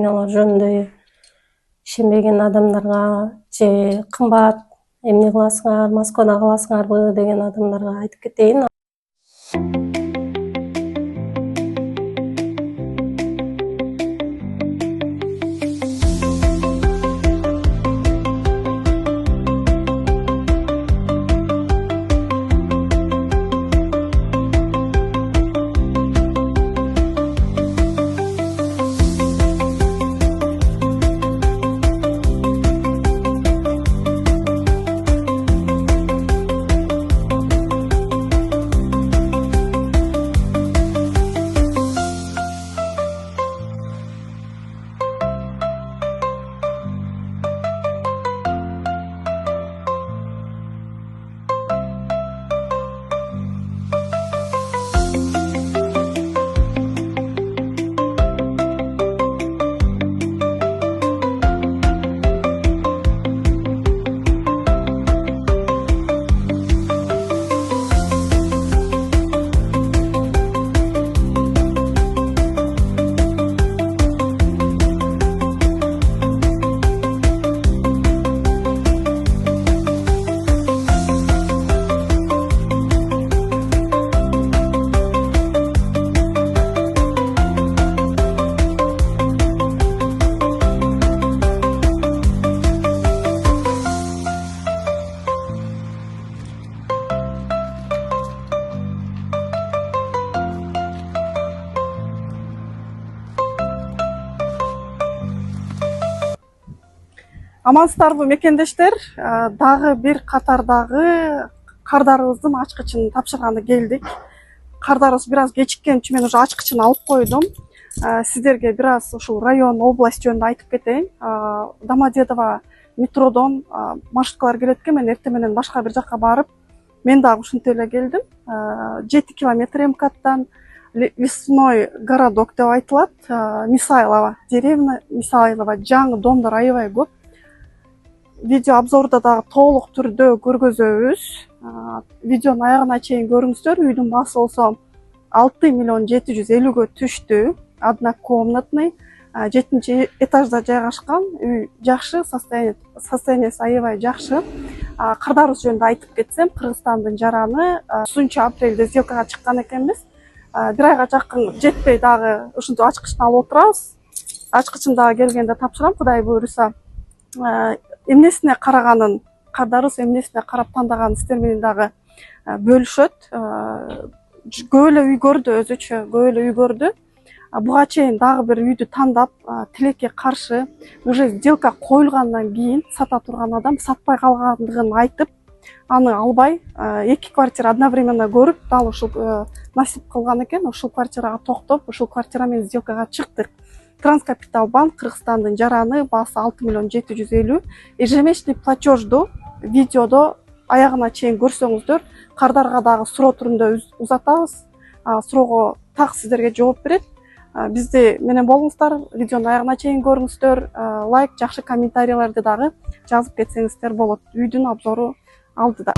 компаниялар жөнүндө ишенбеген адамдарга же кымбат эмне кыласыңар, Москвада каласыңарбы деген адамдарга айтып кетейин. Амансыздарбы мекендештер, дагы бир катардагы кардарыбыздын ачкычын тапшырганы келдик. Кардарыбыз бир аз кечиккен үчүн мен уже ачкычын алып койдум. Сиздерге бир аз ушул район, область жөнүндө айтып кетейин. Домодедово метродон маршруткалар келет экен, мен эртең менен башка бир жакка барып, мен дагы ушинтип эле келдим. 7 километр МКАДтан лесной городок деп айтылат. Мисайлова деревня, Мисайлова жаңы домдор аябай көп. Видео обзорда дагы толук түрдө көргөзөбүз. Видеонун аягына чейин көрүңүздөр. Үйдүн баасы болсо 6 миллион 750-гө түштү. Однокомнатный, 7-чи этажда жайгашкан. Үй жакшы, состояниясы аябай жакшы. Кардарыбыз жөнүндө айтып кетсем, Кыргызстандын жараны 30-апрелде сделкага чыккан экенбиз. Бир айга жакын жетпей дагы ушинтип ачкычын алып отурабыз. Ачкычым дагы келгенде тапшырам, Кудай буйруса. Эмнесине караганын, кардарыбыз эмнесине карап тандаганын сиздер менен дагы бөлүшөт. Көп эле үй көрдү, өзүчө көп эле үй көрдү. Буга чейин дагы бир үйдү тандап, тилекке каршы уже сделка коюлгандан кийин сата турган адам сатпай калгандыгын айтып, аны албай, 2 квартира одновременно көрүп, дал ушул насип кылган экен. Ушул квартирага токтоп, ушул квартира менен сделкага чыктык. Транскапитал банк, Кыргызстандын жараны, баасы 6 миллион 750. Ежемесячный платежду видеодо аягына чейин көрсөңүздөр, кардарга дагы суроо түрүндө узатабыз. Суроого так сиздерге жооп берет. Бизди менен болуңуздар, видеонун аягына чейин көрүңүздөр, лайк, жакшы комментарийлерди дагы жазып кетсеңиздер болот. Үйдүн обзору алдыда.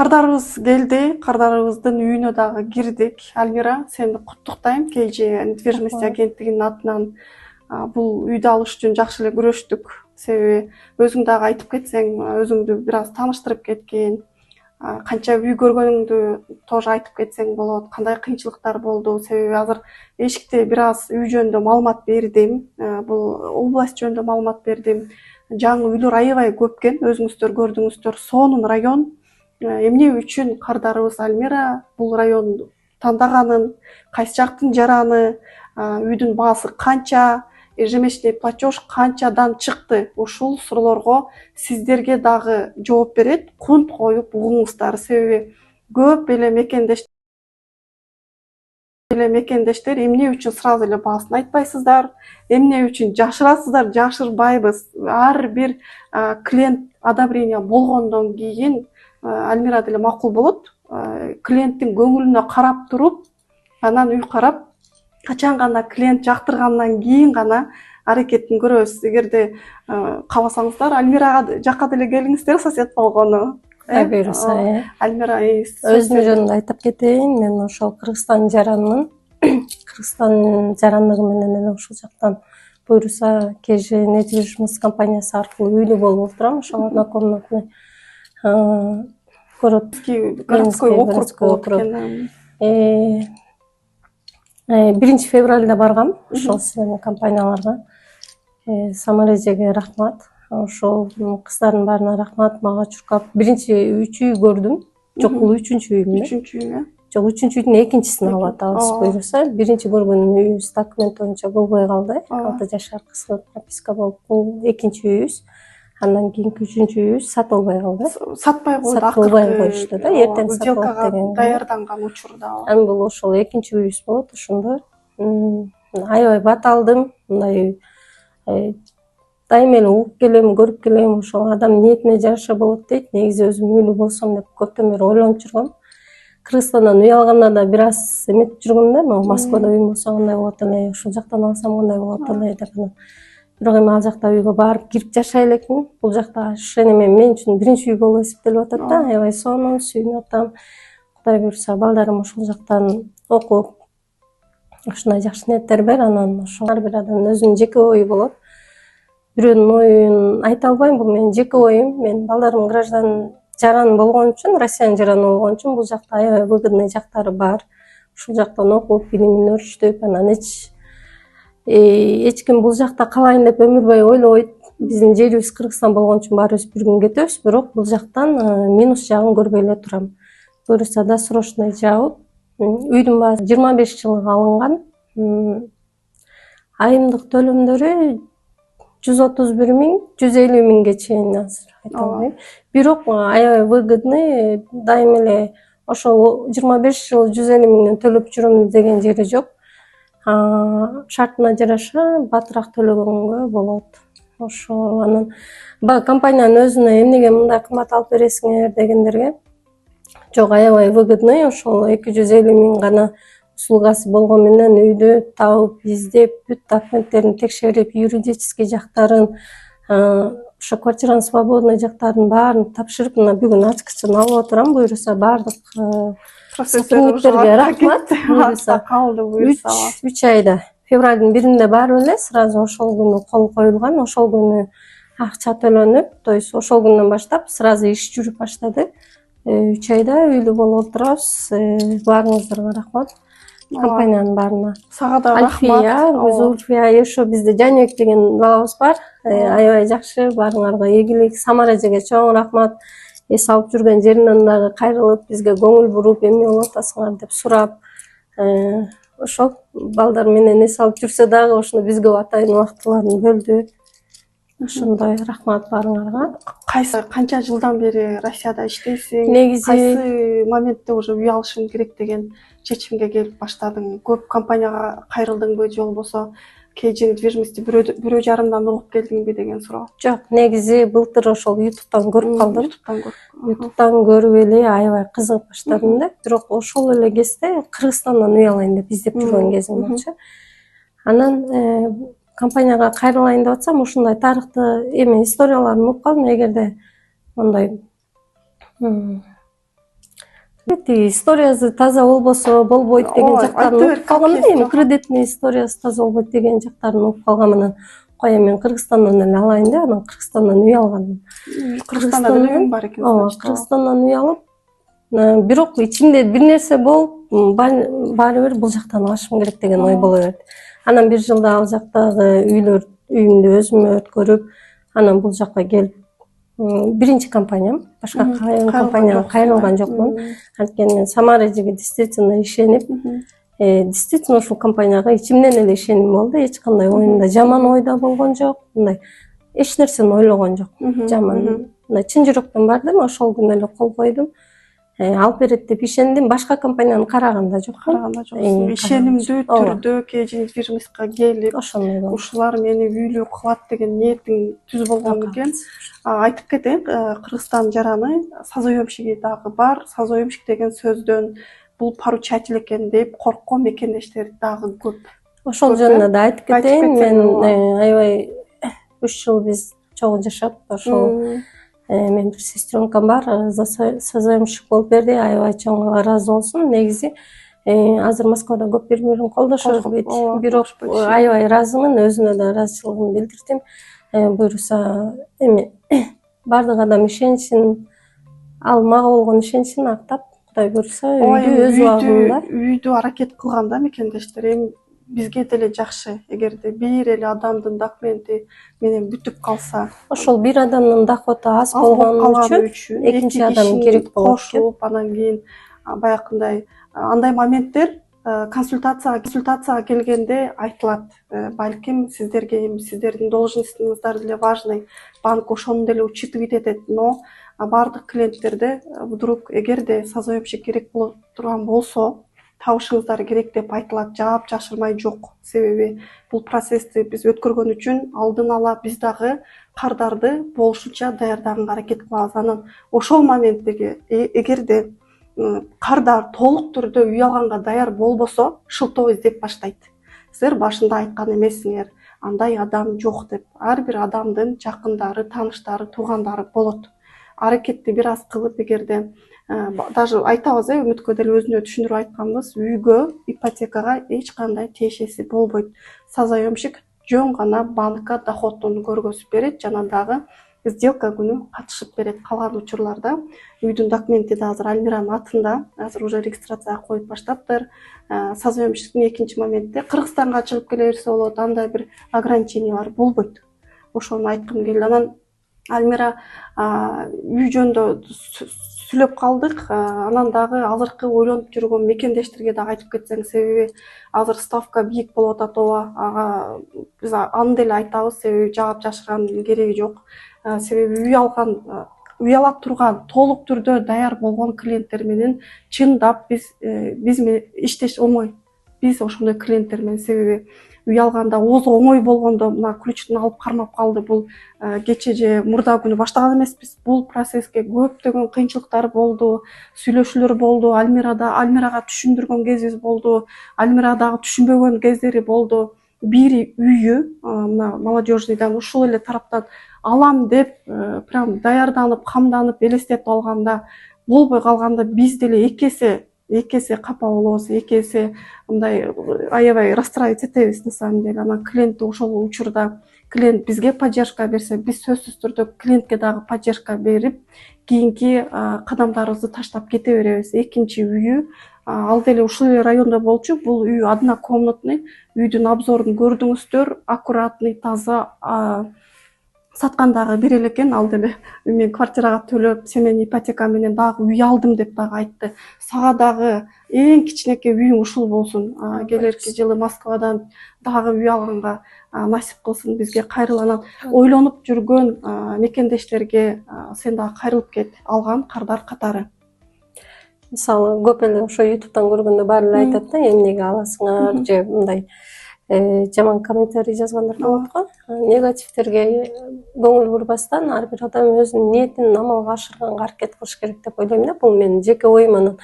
кардарыбыз келди. Кардарыбыздын үйүнө дагы кирдик. Альмира, сени куттуктайм. KG недвижимость агенттигинин атынан бул үйдү алыш үчүн жакшы эле күрөштүк. Себеби өзүң дагы айтып кетсең, өзүңдү бир аз тааныштырып кеткин. Канча үй көргөнүңдү тоже айтып кетсең болот. Кандай кыйынчылыктар болду? Себеби азыр эшикте бир аз үй жөнүндө маалымат бердим. Бул область жөнүндө маалымат бердим. Жаңы үйлөр аябай көп экен. Өзүңүздөр көрдүңүздөр. Сонун район. Эмне үчүн кардарыбыз Альмира бул районду тандаганын, кайсы жактын жараны, үйдүн баасы канча, ежемесячный платеж канчадан чыкты? Ушул суроолорго сиздерге дагы жооп берет. Кунт коюп угуңуздар. Себеби көп эле мекендештер эмне үчүн сразу эле баасын айтпайсыздар, эмне үчүн жашырасыздар, жашырбайбыз. Ар бир клиент одобрение болгондон кийин Альмира деле макул болот. Клиенттин көңүлүнө карап туруп, анан үй карап, качан гана клиент жактыргандан кийин гана аракетин көрөбүз. Эгерде кааласаңыздар, Альмирага жакка деле келиңиздер, сосед болгону. Буюрса, Альмира өзүм жөнүндө айтып кетейин. Мен ошол Кыргызстан жаранмын. Кыргызстан жарандыгы менен эле ушул жактан буюрса KG недвижимость компаниясы аркылуу үйлүү болуп отурам. Ошол однокомнатный городской округ болот экен. 1 февралда баргам ошол силердин компанияларга. Самарежеге рахмат. Ошол кыздардын баарына рахмат. Мага чуркап биринчи 3 үй көрдүм. Жок, бул 3-үчү үйүм. 3-үчү үйүм. Жок, 3-үчүдүн экинчисин алып атабыз буюрса. Биринчи көргөн үйүбүз документ боюнча болбой калды. 6 жашар кызга прописка болуп, бул экинчи үйүбүз. Андан кийинки 3-үчү үйүбүз сатылбай калды. Сатпай койду. Сатылбай коюшту да, эртең сатылат деген. Даярданган учурда. Эми бул ошол экинчи үйүбүз болот. Ошондо аябай бат алдым. Мындай дайыма эле угуп келем, көрүп келем, ошол адам ниетине жараша болот дейт. Негизи өзүм үйлүү болсом деп көптөн бери ойлонуп жүргөм. Кыргызстандан үй алганда да бир аз эметип жүргөм да, Москвада үйүм болсо кандай болот эле, ушул жактан алсам кандай болот эле деп. Бирок эми ал жакта үйгө барып кирип жашай элекмин. Бул жакта ошол мен үчүн биринчи үй болуп эсептелип атат да. Аябай сонун, сүйүнүп атам. Кудай буюрса, балдарым ошол жактан окуп, ушундай жакшы ниеттер бер, анан ошол ар бир адамдын өзүнүн жеке ою болот. Бирөөнүн оюн айта албайм, бул менин жеке оюм. Мен балдарым граждан жаран болгон үчүн, Россиянын жараны болгон үчүн бул жакта аябай выгодный жактары бар. Ушул жактан окуп, билимин өрчүтүп, анан эч ким бул жакта калайын деп өмүр бою ойлобойт. Биздин жерибиз Кыргызстан болгон үчүн баарыбыз бир күн кетебиз, бирок бул жактан минус жагын көрбөй эле турам. Буюрса досрочный жабып, үйдүн баасы 25 жылга алынган. Айымдык төлөмдөрү 131 миң, 150 миңге чейин азыр айта албайм. Бирок аябай выгодный, дайыма эле ошол 25 жыл 150 миңден төлөп жүрөм деген жери жок. Шартына жараша батыраак төлөгөнгө болот. Ошо анан компаниянын өзүнө эмнеге мындай кымбат алып бересиңер дегендерге, жок, аябай выгодный, ошол 250 миң гана услугасы болгон менен үйдү табып, издеп, бүт документтерин текшерип, юридический жактарын, ошо квартиранын свободный жактарын баарын тапшырып, мына бүгүн ачкычын алып отурам. Буюрса баардык сотрудниктерге рахмат. Буюрса калды буюрса. 3 айда. Февралдын 1-inde баары эле сразу ошол күнү кол коюлган, ошол күнү акча төлөнүп, то есть ошол күндөн баштап сразу иш жүрүп баштады. 3 айда үйлүү болуп отурабыз. Баарыңыздарга рахмат. Компаниянын баарына. Сага да рахмат. Зульфия, ошо бизде Жаныбек деген балабыз бар. Аябай жакшы, баарыңарга ийгилик. Самарежеге чоң рахмат. Эс алып жүргөн жеринен дагы кайрылып, бизге көңүл буруп, эмне болуп атасыңар деп сурап, ошол балдар менен эс алып жүрсө дагы ошону бизге атайын убактыларын бөлдү. Ошондой рахмат баарыңарга. Канча жылдан бери Россияда иштейсиң? Негизи кайсы моментте уже үй алышым керек деген чечимге келип баштадың? Көп компанияга кайрылдыңбы же болбосо KG недвижимости бирөө жарымдан угуп келдиңби деген суроо? Жок, негизи былтыр ошол YouTube'дан көрүп калдым. YouTube'дан көрүп эле аябай кызыгып баштадым да. Бирок ошол эле кезде Кыргызстандан үй алайын деп издеп жүргөн кезим болчу. Анан компанияга кайрылайын деп атсам, ушундай тарыхты историяларын угуп калдым. Эгерде мындай Историясы таза болбосо болбойт деген жактарын угуп калгам да, эми кредитный историясы таза болбойт деген жактарын угуп калгам. Анан кой мен Кыргызстандан эле алайын да, анан Кыргызстандан үй алганмын. Кыргызстанда деле бар экен. Кыргызстандан үй алып, бирок ичимде бир нерсе болуп, баары бир бул жактан алышым керек деген ой боло берди. Анан бир жылда ал жактагы үйүмдү өзүмө өткөрүп, анан бул жакка келип, биринчи компаниям, башка компанияга кайрылган жокмун. Анткени мен Самаражиге действительно ишенип, действительно ушул компанияга ичимден эле ишеним болду. Эч кандай оюмда жаман ой да болгон жок, мындай эч нерсени ойлогон жок. Жаман, мындай чын жүрөктөн бардым, ошол күнү эле кол койдум. Алып берет деп ишендим. Башка компанияны караганда жок. Ишенимдүү түрдө кежин фирмиска келип, ошондой ушулар мени үйлүү кылат деген ниетиң түз болгон экен. Айтып кетейин, Кыргызстан жараны сазоемщиги дагы бар. Сазоемщик деген сөздөн бул поручатель экен деп корккон мекендештер дагы көп. Ошол жөнүндө да айтып кетейин. Мен аябай 3 жыл биз чогуу жашап, ошол мен бир сестренкам бар, сазоемщик болуп берди, аябай чоң ыраазы болсун. Негизи азыр Москвада көп бири-бирин колдошот, бирок аябай ыраазымын, өзүнө да ыраазычылыгымды билдирдим. Буюрса эми бардык адам ишенчин, ал мага болгон ишенчин актап, Кудай буюрса үйдү өз убагында үйдү аракет кылганда мекендештер эми бизге деле жакшы, эгерде бир эле адамдын документи менен бүтүп калса, ошол бир адамдын доходу аз болгон үчүн экинчи адам керек болот. Кошуп, анан кийин баягындай андай моменттер консультацияга келгенде айтылат. Балким сиздердин должностуңуздар деле важный, банк ошону деле учитывать этет, но бардык клиенттерде вдруг эгерде сазоемщик керек боло турган болсо, табышыңыздар керек деп айтылат. Жаап жашырмай жок. Себеби бул процессти биз өткөргөн үчүн алдын ала биз дагы кардарды болушунча даярдаганга аракет кылабыз. Анан ошол моменттеги эгерде кардар толук түрдө үй алганга даяр болбосо, шылтоо издеп баштайт. Силер башында айткан эмессиңер, андай адам жок деп. Ар бир адамдын жакындары, тааныштары, туугандары болот. Аракетти бир аз кылып, эгерде даже айтабыз, Үмүткө деле өзүнө түшүндүрүп айтканбыз, үйгө, ипотекага эч кандай тиешеси болбойт. Сазоемщик жөн гана банкка доходун көргөзүп берет, жана дагы сделка күнү катышып берет. Калган учурларда үйдүн документи да азыр Альмиранын атында, азыр уже регистрацияга коюп баштаптыр. Сазоемщиктин экинчи моментте Кыргызстанга чыгып келе берсе болот, андай бир ограничениялар болбойт. Ошону айткым келди. Анан Альмира үй жөнүндө сүйлөп калдык. Анан дагы азыркы ойлонуп жүргөн мекендештерге дагы айтып кетсең, себеби азыр ставка бийик болуп атат, ага биз аны деле айтабыз, себеби жаап жашыргандын кереги жок. Себеби үй ала турган, толук түрдө даяр болгон клиенттер менен чындап биз менен иштеш оңой. Биз ошондой клиенттер менен, себеби үй алганда оңой болгондо мына ключтун алып кармап калды, бул кече же мурда күнү баштаган эмеспиз. Бул процесске көптөгөн кыйынчылыктар болду, сүйлөшүүлөр болду, Альмирага түшүндүргөн кезибиз болду, Альмира дагы түшүнбөгөн кездери болду. Бири үйү мына молодежныйдан ушул эле тараптан алам деп прям даярданып, камданып, элестетип алганда болбой калганда биз деле эки эсе капа болобуз, эки эсе мындай аябай расстраивать этебиз на самом деле. Анан клиент ошол учурда клиент бизге поддержка берсе, биз сөзсүз түрдө клиентке дагы поддержка берип, кийинки кадамдарыбызды таштап кете беребиз. Экинчи үйү ал деле ушул эле райондо болчу. Бул үй однокомнатный, үйдүн обзорун көрдүңүздөр, аккуратный, таза. Саткандагы бир эле экен, ал деле мен квартирага төлөп, сен менин ипотека менен дагы үй алдым деп дагы айтты. Сага дагы эң кичинекей үйүң ушул болсун. Келерки жылы Москвадан дагы үй алганга насип кылсын бизге кайрыл. Анан ойлонуп жүргөн мекендештерге сен дагы кайрылып кет, алган кардар катары. Мисалы, көп эле ошо ютубтан көргөндө баары эле айтат да, эмнеге аласыңар, же мындай жаман комментарий жазгандар болот го. Негативтерге көңүл бурбастан ар бир адам өзүнүн ниетин амалга ашырганга аракет кылыш керек деп ойлойм да. Бул менин жеке оюм. Анан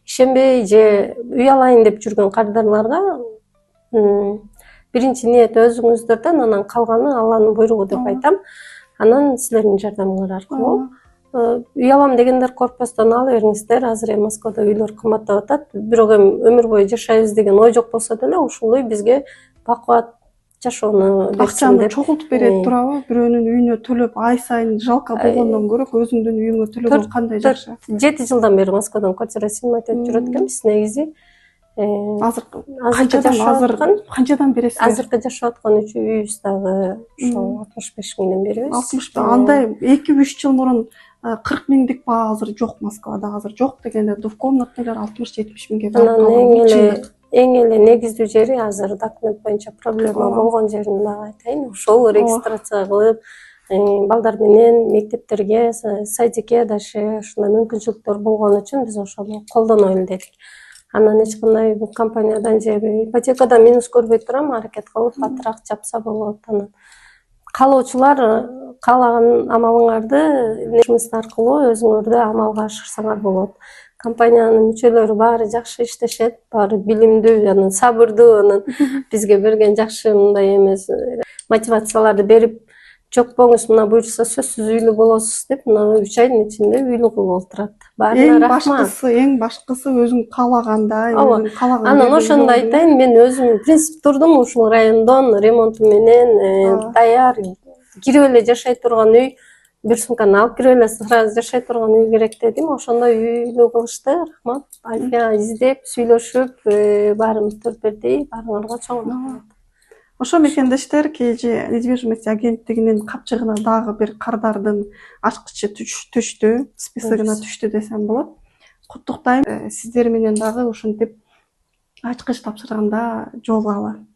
ишенбей же үй алайын деп жүргөн кардарларга биринчи ниет өзүңүздөрдөн, анан калганы Алланын буйругу деп айтам. Анан силердин жардамыңар аркылуу үй алам дегендер корпустан ала бериңиздер. Азыр эми Москвада үйлөр кымбаттап атат. Бирок эми өмүр бою жашайбыз деген ой жок болсо деле ушул үй бизге бакубат жашоону берсин Акчаны деп. чогултуп берет турабы? Бирөөнүн үйүнө төлөп ай сайын жалка болгондон көрө өзүңдүн үйүңө төлөгөн кандай жакшы. 7 жылдан бери Москвадан квартира снимать этип жүрөт экенбиз негизи. Азыр Азыр канчадан бересиз? азыркы жашап аткан үйүбүз дагы ошо 65 миңден беребиз. 60 андай 2-3 жыл мурун 40 миңдик баа азыр жок Москвада. Азыр жок дегенде двухкомнатныйлар 60-70 миңге барып калган. Эң эле негиздүү жери азыр документ боюнча проблема болгон жерин дагы айтайын. Ошол регистрация кылып, балдар менен мектептерге, садикке даже ушундай мүмкүнчүлүктөр болгон үчүн биз ошону колдоно элдедик. Анан эч кандай бул компаниядан же ипотекадан минус көрбөй турам, аракет кылып батыраак жапса болот. Анан каалоочулар каалаган амалыңарды жумуш аркылуу өзүңөрдү амалга ашырсаңар болот. Компаниянын мүчөлөрү баары жакшы иштешет, баары билимдүү, анан сабырдуу, анан бизге берген жакшы мындай эмес мотивацияларды берип, жок болуңуз мына буюрса сөзсүз үйлүү болосуз деп, мына 3 айдын ичинде үйлүү кылып олтурат. Баарына рахмат. Эң башкысы өзүң каалагандай, өзүң каалаган. Анан ошондо айтайын, мен өзүм принцип турдум, ушул райондон ремонту менен даяр кирип эле жашай турган үй, бир сумканы алып кирип эле сразу жашай турган үй керек дедим. Ошондой үйлүү кылышты. Рахмат. Альфия издеп, сүйлөшүп, баарыбыз төрт-бирдей, баарыңарга чоң рахмат. Ошо мекендештер KG недвижимость агенттигинин капчыгына дагы бир кардардын ачкычы түштү, списогуна түштү десем болот. Куттуктайм. Сиздер менен дагы ушинтип ачкыч тапшырганда жолугалы.